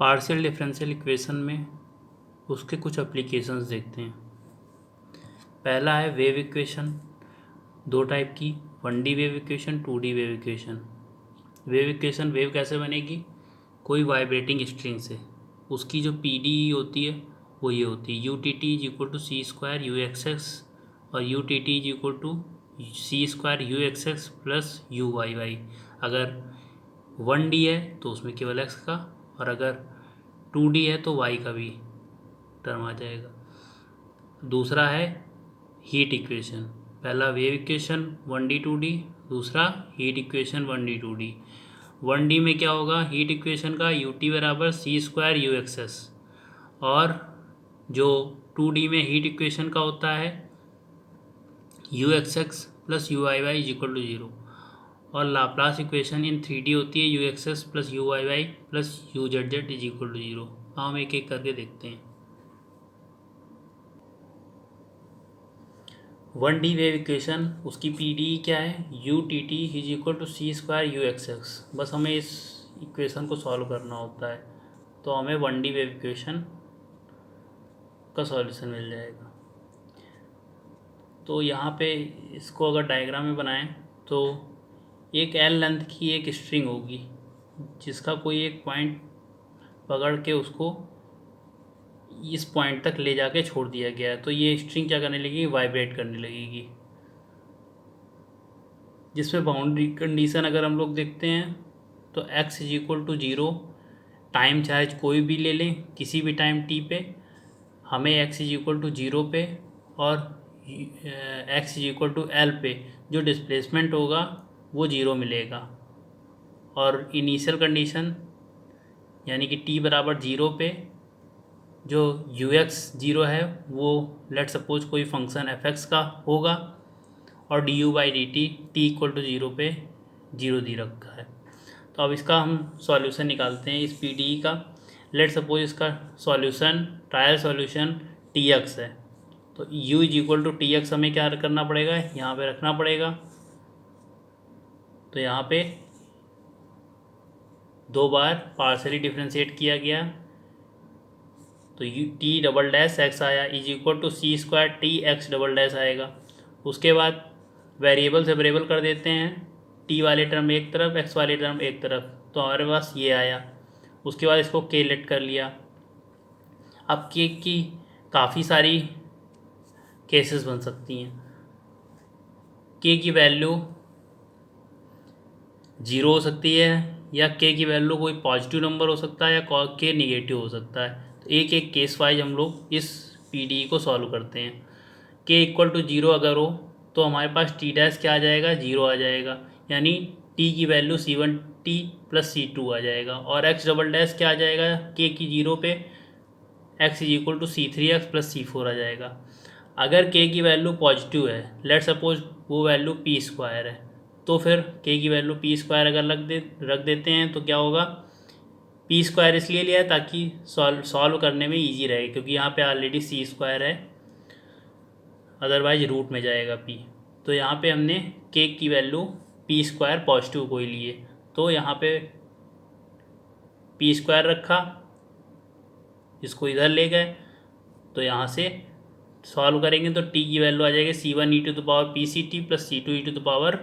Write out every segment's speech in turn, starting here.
Partial differential equation में उसके कुछ एप्लीकेशंस देखते हैं। पहला है वेव इक्वेशन, दो टाइप की, 1D wave equation, 2D wave equation. Wave equation, wave कैसे बनेगी? कोई वाइब्रेटिंग स्ट्रिंग से, उसकी जो PDE होती है वो ये होती है UTT=c²UXX और UTT=c²UXX प्लस UYY। अगर 1D है तो उसमें केवल x का, और अगर 2D है तो y का भी टर्म आ जाएगा। दूसरा है हीट इक्वेशन, पहला वेव इक्वेशन 1D 2D, दूसरा heat equation 1D 2D। 1D में क्या होगा हीट इक्वेशन का, UT=c²UXS, और जो 2D में हीट इक्वेशन का होता है UXX प्लस UYY=0, और लाप्लास इक्वेशन इन 3D होती है UXS plus UYY plus UZZ=0। हम एक एक करके देखते हैं। 1D वेव इक्वेशन, उसकी PDE क्या है UTT=c²UXX। बस हमें इस इक्वेशन को सॉल्व करना होता है तो हमें 1D वेव इक्वेशन का सॉल्यूशन मिल जाएगा। तो यहाँ पे इसको अगर डायग्राम में बनाएं तो एक L लेंथ की एक स्ट्रिंग होगी जिसका कोई एक पॉइंट पकड़ के उसको इस पॉइंट तक ले जाके छोड़ दिया गया है। तो ये स्ट्रिंग क्या करने लगेगी, वाइब्रेट करने लगेगी। जिसमें बाउंड्री कंडीशन अगर हम लोग देखते हैं तो x=0, टाइम चार्ज कोई भी ले लें किसी भी टाइम t पे, हमें x=0 पे और x=L पे जो डिस्प्लेसमेंट होगा वो 0 मिलेगा। और इनिशियल कंडीशन यानी कि t=0 पे जो ux 0 है वो लेट सपोज कोई फंक्शन fx का होगा, और du/dt t=0 पे 0 दे रखा है। तो अब इसका हम सॉल्यूशन निकालते हैं इस PDE का। लेट सपोज इसका सॉल्यूशन, ट्रायल सॉल्यूशन tx है, तो u=tx हमें क्या करना पड़ेगा, यहाँ पे रखना पड़ेगा। तो यहाँ पे दो बार पार्शली डिफ्रेंशिएट किया गया तो t डबल डैश x आया c²tx डबल डैश आएगा। उसके बाद वेरिएबल से वेरिएबल कर देते हैं, t वाले टर्म एक तरफ, x वाले टर्म एक तरफ, तो हमारे पास ये आया। उसके बाद इसको k लेट कर लिया। अब k की काफ़ी सारी केसेस बन सकती हैं। k की वैल्यू 0 हो सकती है, या k की वैल्यू कोई पॉजिटिव नंबर हो सकता है, या k निगेटिव हो सकता है। तो एक एक केस वाइज हम लोग इस PDE को सॉल्व करते हैं। k=0 अगर हो तो हमारे पास t' क्या आ जाएगा, 0 आ जाएगा, यानी t की वैल्यू c1t प्लस c2 आ जाएगा। और x डबल डैश क्या आ जाएगा k की 0 पे, x=c3x प्लस c4 आ जाएगा। अगर k की वैल्यू पॉजिटिव है, लेट सपोज वो वैल्यू p² है, तो फिर k की वैल्यू p² अगर रख देते हैं तो क्या होगा, p² इसलिए लिया है ताकि सॉल्व करने में इजी रहे, क्योंकि यहाँ पे ऑलरेडी c² है, अदरवाइज रूट में जाएगा p। तो यहाँ पे हमने k की वैल्यू p² पॉजिटिव कोई लिए, तो यहाँ पे p² रखा, इसको इधर ले गए, तो यहाँ से सॉल्व करेंगे तो t की वैल्यू आ जाएगी c1e⁻p⁻ plus c2e⁻−p⁻।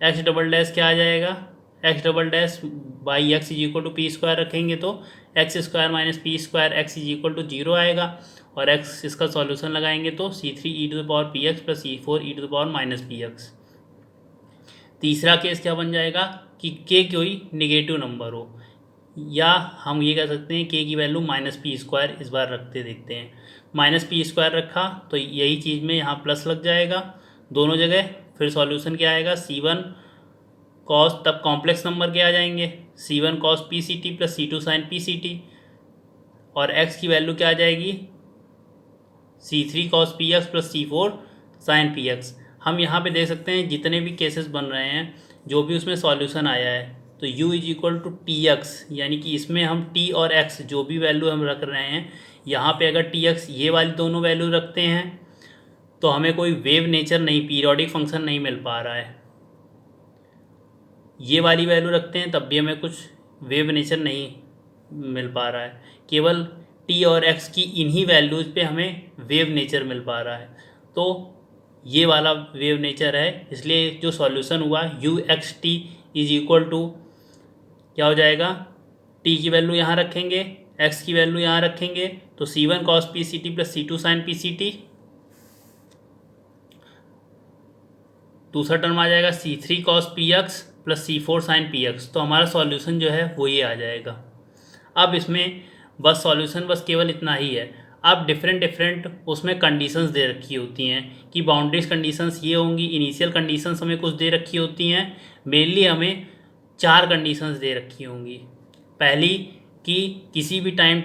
x double dash क्या आ जाएगा, x double dash by x=p² रखेंगे तो x² - p² x=0 आएगा, और x इसका सॉल्यूशन लगाएंगे तो c3e⁻px प्लस c4e⁻−px। तीसरा केस क्या बन जाएगा कि k कोई नेगेटिव नंबर हो, या हम ये कह सकते हैं k की वैल्यू -p², इस बार रखते देखते हैं। -p² रखा तो यही चीज़ में यहाँ प्लस लग जाएगा दोनों जगह। फिर सॉल्यूशन क्या आएगा, c1 कॉस, तब कॉम्प्लेक्स नंबर क्या आ जाएंगे, c1 cos pct plus c2 sin pct, और x की वैल्यू क्या आ जाएगी, c3 cos px plus c4 sin px। हम यहाँ पे देख सकते हैं जितने भी केसेस बन रहे हैं, जो भी उसमें सॉल्यूशन आया है, तो u=tx, यानी कि इसमें हम t और x जो भी वैल्यू हम रख रहे हैं, यहाँ पे अगर tx ये वाली दोनों वैल्यू रखते हैं तो हमें कोई वेव नेचर नहीं, पीरियोडिक फंक्शन नहीं मिल पा रहा है। ये वाली वैल्यू रखते हैं तब भी हमें कुछ वेव नेचर नहीं मिल पा रहा है, केवल टी और एक्स की इन्हीं वैल्यूज़ पे हमें वेव नेचर मिल पा रहा है। तो ये वाला वेव नेचर है, इसलिए जो सॉल्यूशन हुआ u x t is equal to क्या हो जाएगा, टी की वैल्यू यहाँ रखेंगे, एक्स की वैल्यू यहाँ रखेंगे, तो c one cos p c t plus c two sine p c t, दूसरा टर्म आ जाएगा c three cos p x plus c four sine p x. तो हमारा सॉल्यूशन जो है वो ये आ जाएगा। अब इसमें बस सॉल्यूशन बस केवल इतना ही है। अब डिफरेंट डिफरेंट उसमें कंडीशंस दे रखी होती हैं कि बाउंड्रीज कंडीशंस ये होंगी, इनिशियल कंडीशंस हमें कुछ दे रखी होती हैं। मेनली हमें 4 कंडीशंस दे रखी होंगी। पहली कि किसी भी टाइम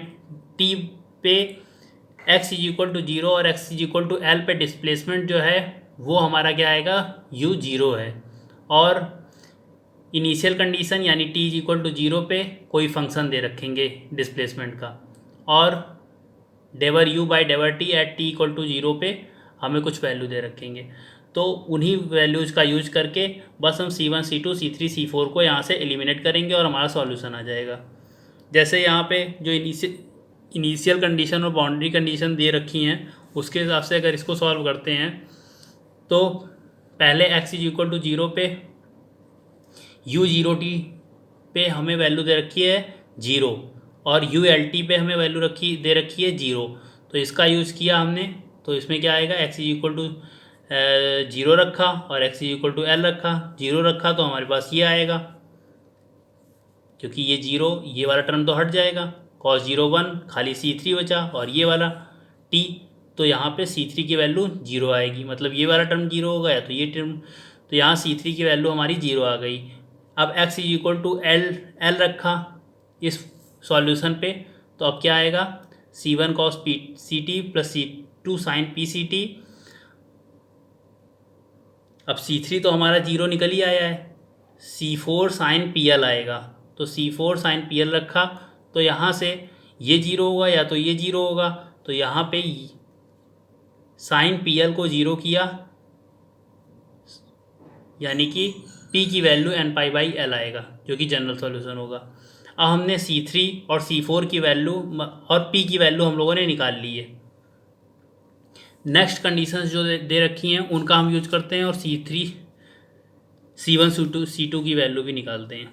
टी पे x is equal to zero और x is equal to L पे डिस्प्लेसमेंट जो है वो हमारा क्या आएगा, u जीरो है। और इनिशियल कंडीशन यानी t is equal to zero पे कोई फंक्शन दे रखेंगे डिस्प्लेसमेंट का, और डेवर u बाई डेवर t at t equal to zero पे हमें कुछ वैल्यू दे रखेंगे। तो उन्हीं वैल्यूज़ का यूज करके बस हम C1 C2 C3 C4 को यहाँ से एलिमिनेट करेंगे और हमारा सॉल्यूशन आ जाएगा। जैसे यहाँ पे जो इनिशियल कंडीशन और बाउंड्री कंडीशन दे रखी हैं उसके हिसाब से अगर इसको सॉल्व करते हैं तो पहले x is equal to zero पे u जीरो टी पे हमें वैल्यू दे रखी है जीरो, और u एल टी पे हमें वैल्यू दे रखी है जीरो। तो इसका यूज़ किया हमने, तो इसमें क्या आएगा, x is equal to zero रखा और x is equal to L रखा, जीरो रखा तो हमारे पास ये आएगा, क्योंकि ये जीरो ये वाला टर्म तो हट जाएगा, कॉस जीरो वन, खाली C3 बचा और ये वाला t, तो यहाँ पे C3 की वैल्यू जीरो आएगी, मतलब ये वाला टर्म जीरो होगा या तो ये टर्म, तो यहाँ C3 की वैल्यू हमारी जीरो आ गई। अब x is equal to L रखा इस सॉल्यूशन पे, तो अब क्या आएगा, C1 cos p c t plus C2 sine p c t. अब C3 तो हमारा जीरो निकल ही आया है, C4 साइन पी एल आएगा, तो C4 साइन पी एल रखा, तो यहाँ से ये जीरो होगा या तो ये जीरो होगा, तो यहाँ पे साइन पी एल को जीरो किया, यानी कि p की value n pi by L आएगा जो कि जनरल सॉल्यूशन होगा। अब हमने C3 और C4 की वैल्यू और p की वैल्यू हम लोगों ने निकाल ली है। नेक्स्ट कंडीशंस जो दे रखी हैं उनका हम यूज करते हैं और C3 C1 C2 की वैल्यू भी निकालते हैं।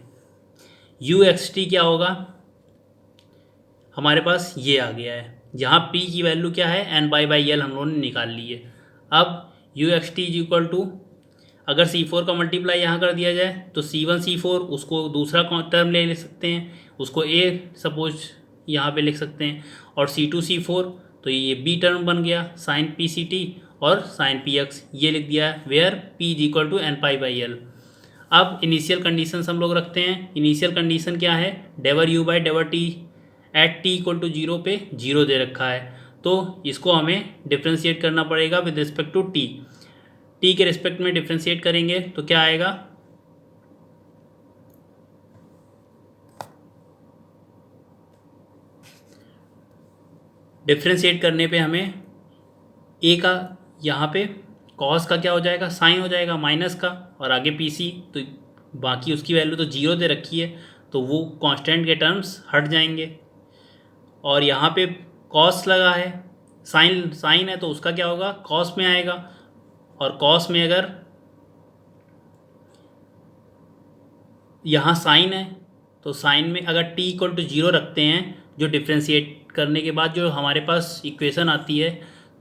u एक्स टी क्या होगा, हमारे पास ये आ गया है, जहाँ p की वैल्यू क्या है, n पाई बाई एल हम लोगों ने निकाल ली है। अब u x t is equal to, अगर C4 का मल्टीप्लाई यहाँ कर दिया जाए तो C1 C4 उसको दूसरा टर्म ले सकते हैं, उसको a सपोज यहाँ पे लिख सकते हैं, और C2 C4 तो ये b टर्म बन गया साइन पी सी टी और साइन पी एक्स, ये लिख दिया है where p is equal to n pi by L. अब इनिशियल कंडीशंस हम लोग रखते हैं। इनिशियल कंडीशन क्या है, डेवर u बाई डेवर t at t equal to zero पे जीरो दे रखा है, तो इसको हमें डिफ्रेंशिएट करना पड़ेगा with respect to t। t के रिस्पेक्ट में डिफ्रेंशिएट करेंगे तो क्या आएगा, डिफ्रेंशिएट करने पे हमें a का यहाँ पे कॉस का क्या हो जाएगा, साइन हो जाएगा माइनस का, और आगे पी सी, तो बाकी उसकी वैल्यू तो जीरो दे रखी है तो वो कांस्टेंट के टर्म्स हट जाएंगे, और यहाँ पे कॉस लगा है, साइन है तो उसका क्या होगा, कॉस में आएगा, और कॉस में अगर यहाँ साइन है तो साइन में अगर t इक्वल टू जीरो रखते हैं, जो डिफ्रेंशिएट करने के बाद जो हमारे पास इक्वेशन आती है,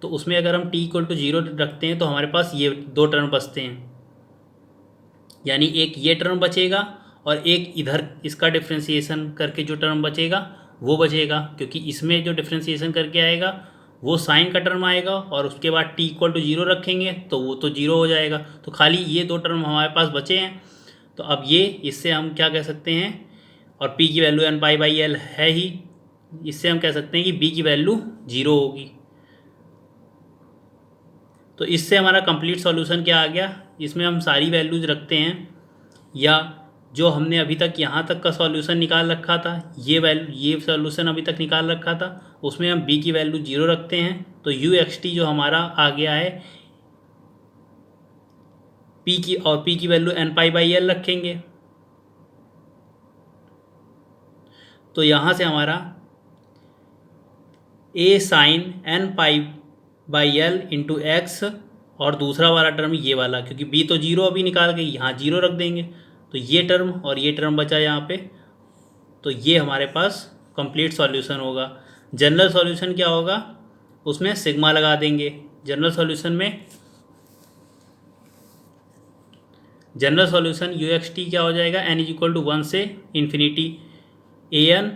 तो उसमें अगर हम t इक्वल टू जीरो रखते हैं तो हमारे पास ये दो टर्म बचते हैं, यानी एक ये टर्म बचेगा और एक इधर इसका डिफ्रेंशिएशन करके जो टर्म बचेगा वो बचेगा, क्योंकि इसमें जो डिफ्रेंशिएशन करके आएगा वो साइन का टर्म आएगा, और उसके बाद t इक्वल टू जीरो रखेंगे तो वो तो जीरो हो जाएगा, तो खाली ये दो टर्म हमारे पास बचे हैं। तो अब ये इससे हम क्या कह सकते हैं, और p की value n pi by L है ही, इससे हम कह सकते हैं कि b की वैल्यू जीरो होगी। तो इससे हमारा कंप्लीट सॉल्यूशन क्या आ गया, इसमें हम सारी वैल्यूज रखते हैं, या जो हमने अभी तक यहाँ तक का सॉल्यूशन निकाल रखा था, ये सॉल्यूशन अभी तक निकाल रखा था, उसमें हम b की वैल्यू जीरो रखते हैं, तो u एक्स टी जो हमारा आ गया है p की, और p की value n pi by L रखेंगे, तो यहाँ से हमारा a sine n pi by L into x, और दूसरा वाला टर्म ये वाला, क्योंकि b तो जीरो अभी निकाल के यहाँ जीरो रख देंगे, तो ये टर्म और ये टर्म बचा यहाँ पे। तो ये हमारे पास कंप्लीट सॉल्यूशन होगा। जनरल सॉल्यूशन क्या होगा, उसमें सिग्मा लगा देंगे। General solution u x t क्या हो जाएगा, n इज इक्वल टू 1 से infinity a n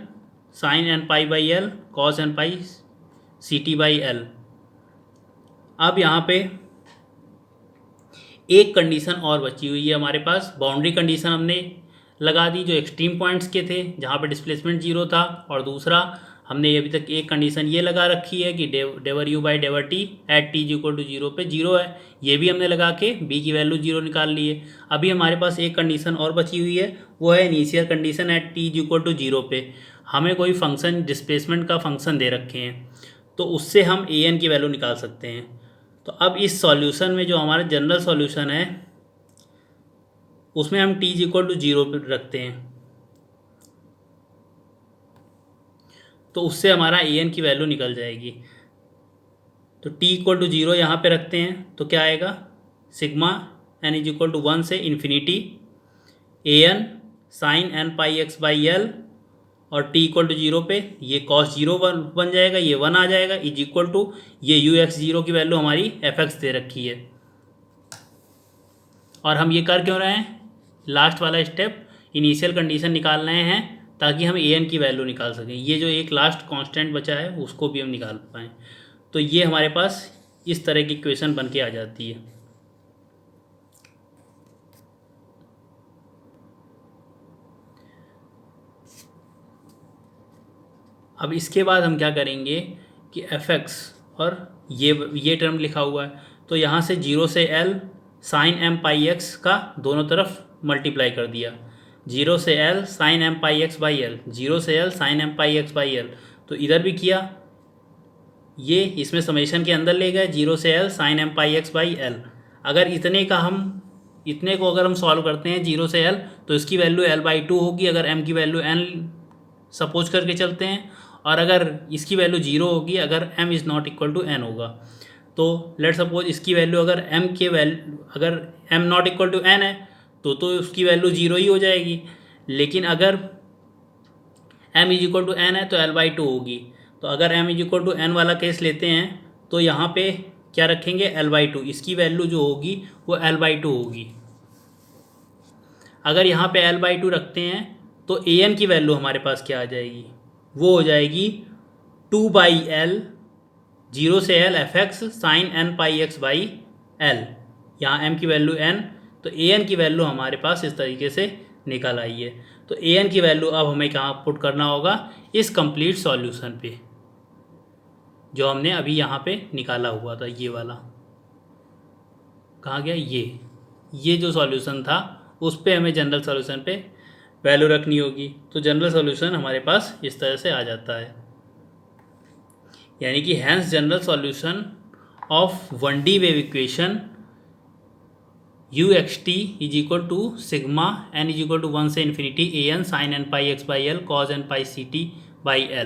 sine n pi by L cos n pi c t by L. अब यहाँ पे एक कंडीशन और बची हुई है हमारे पास, बाउंड्री कंडीशन हमने लगा दी जो एक्सट्रीम पॉइंट्स के थे जहाँ पे डिस्प्लेसमेंट जीरो था, और दूसरा हमने अभी तक एक कंडीशन ये लगा रखी है कि डेवर यू बाई डेवर t at t is equal to zero पे जीरो है, ये भी हमने लगा के बी की वैल्यू जीरो निकाल ली है। अभी हमारे पास एक कंडीशन और बची हुई है, वो है initial condition at t is equal to zero पे। हमें कोई फंक्शन डिस्प्लेसमेंट का फंक्शन दे रखे हैं, तो उससे हम ए एन की वैल्यू निकाल सकते हैं। तो अब इस सॉल्यूशन में जो हमारा जनरल सॉल्यूशन है उसमें हम t is equal to zero रखते हैं, तो उससे हमारा ए एन की वैल्यू निकल जाएगी। तो टी इक्वल टू जीरो यहाँ पे रखते हैं, तो क्या आएगा, sigma n is equal to 1 से infinity a n sine n pi x by L, और टी इक्वल टू जीरो पे ये कॉस जीरो बन जाएगा, ये 1 आ जाएगा, इज इक्वल टू ये यू एक्स जीरो की वैल्यू हमारी एफ एक्स दे रखी है। और हम ये कर क्यों रहे हैं, लास्ट वाला स्टेप इनिशियल कंडीशन निकाल रहे हैं ताकि हम ए एन की वैल्यू निकाल सकें। ये जो एक लास्ट कांस्टेंट बचा है उसको भी हम निकाल पाएँ। तो ये हमारे पास इस तरह की इक्वेशन बन के आ जाती है। अब इसके बाद हम क्या करेंगे कि एफ एक्स और ये टर्म लिखा हुआ है, तो यहाँ से जीरो से L sine m pi x का दोनों तरफ मल्टीप्लाई कर दिया, जीरो से L sine m pi x by L, zero से L sine m pi x by l, तो इधर भी किया, ये इसमें समेशन के अंदर ले गए, जीरो से L sine m pi x by L. अगर इतने को अगर हम सॉल्व करते हैं जीरो से एल, तो इसकी वैल्यू एल बाई टू होगी अगर एम की वैल्यू एन सपोज करके चलते हैं, और अगर इसकी वैल्यू जीरो होगी अगर m is not equal to n होगा। तो लेट सपोज इसकी वैल्यू अगर अगर m not equal to n है तो उसकी वैल्यू जीरो ही हो जाएगी, लेकिन अगर m is equal to n है तो l बाई टू होगी। तो अगर m is equal to n वाला केस लेते हैं तो यहाँ पे क्या रखेंगे, l बाई टू, इसकी वैल्यू जो होगी वो l बाई टू होगी। अगर यहाँ पे l बाई टू रखते हैं तो a n की वैल्यू हमारे पास क्या आ जाएगी, वो हो जाएगी 2 बाई एल, जीरो से L F x sine n pi x by L, यहाँ m की वैल्यू n, तो ए एन की वैल्यू हमारे पास इस तरीके से निकल आई है। तो ए एन की वैल्यू अब हमें कहाँ पुट करना होगा, इस कंप्लीट सॉल्यूशन पे जो हमने अभी यहाँ पे निकाला हुआ था, ये वाला कहाँ गया, ये जो सॉल्यूशन था उस पे हमें जनरल सॉल्यूशन पे वैल्यू रखनी होगी। तो जनरल सॉल्यूशन हमारे पास इस तरह से आ जाता है, यानी कि hence general solution of 1D wave equation u x t is equal to sigma n is equal to 1 से infinity a n sine n pi x by L cos n pi c t by L.